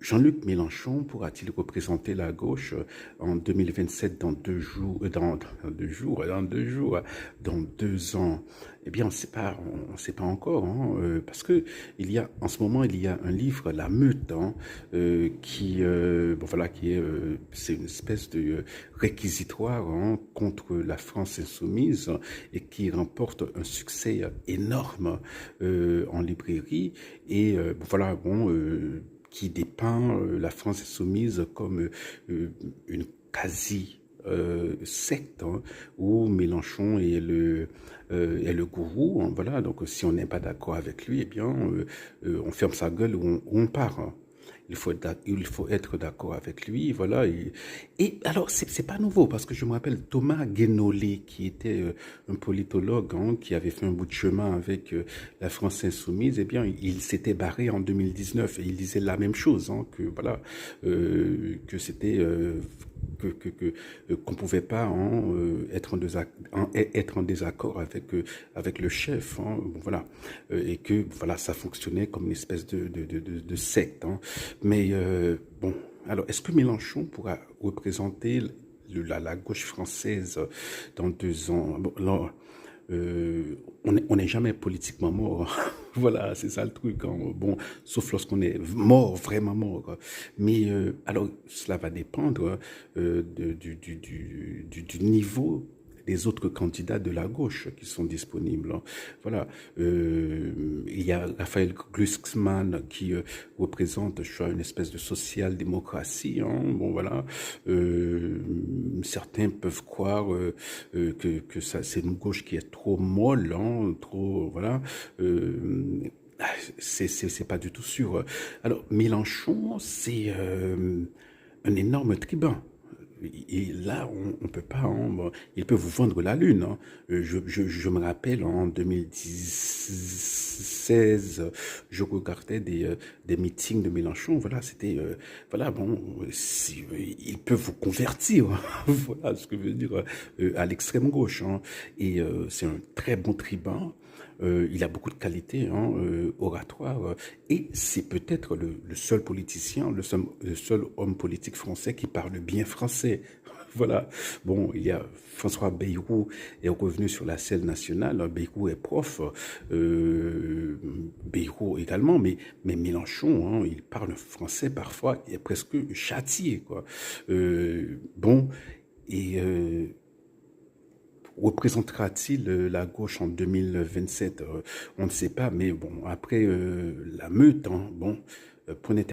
Jean-Luc Mélenchon pourra-t-il représenter la gauche en 2027 dans 2 jours, dans 2 ans? Eh bien, on ne sait pas encore, hein, parce que en ce moment, il y a un livre, La Meute, hein, bon voilà, c'est une espèce de réquisitoire, hein, contre la France insoumise et qui remporte un succès énorme en librairie bon, voilà, bon. Qui dépeint la France insoumise comme une quasi secte, hein, où Mélenchon est le gourou, hein, voilà. Donc si on n'est pas d'accord avec lui, eh bien on ferme sa gueule ou on part, hein. Il faut être d'accord avec lui, voilà. Et alors, c'est pas nouveau, parce que je me rappelle Thomas Guénolé, qui était un politologue, hein, qui avait fait un bout de chemin avec la France insoumise. Eh bien, il s'était barré en 2019 et il disait la même chose, hein, que voilà, que c'était qu'on pouvait pas, hein, être en désaccord avec le chef, hein, bon, voilà, et que voilà, ça fonctionnait comme une espèce de secte, hein. Mais bon, alors est-ce que Mélenchon pourra représenter la gauche française dans 2 ans? Bon, alors, on n'est jamais politiquement mort. Voilà, c'est ça le truc, hein. Bon, sauf lorsqu'on est mort, vraiment mort. Mais alors, cela va dépendre du niveau des autres candidats de la gauche qui sont disponibles, hein. Voilà. Il y a Raphaël Glucksmann qui représente, je crois, une espèce de social-démocratie, hein. Bon, voilà. Certains peuvent croire que ça, c'est une gauche qui est trop molle, hein, trop, voilà. C'est pas du tout sûr. Alors, Mélenchon, c'est un énorme tribun. Et là, on peut pas, hein, bon, il peut vous vendre la lune, hein. Je me rappelle en 2016, je regardais des meetings de Mélenchon. Voilà, c'était, voilà, bon, il peut vous convertir, voilà ce que veut dire à l'extrême gauche, hein. Et c'est un très bon tribun. Il a beaucoup de qualités, hein, oratoires, et c'est peut-être le seul politicien, le seul homme politique français qui parle bien français. Voilà. Bon, il y a François Bayrou est revenu sur la scène nationale. Bayrou est prof, Bayrou également, mais Mélenchon, hein, il parle français parfois, il est presque châtié, quoi. Bon, et représentera-t-il la gauche en 2027? On ne sait pas, mais bon, après la meute, hein, bon, prenez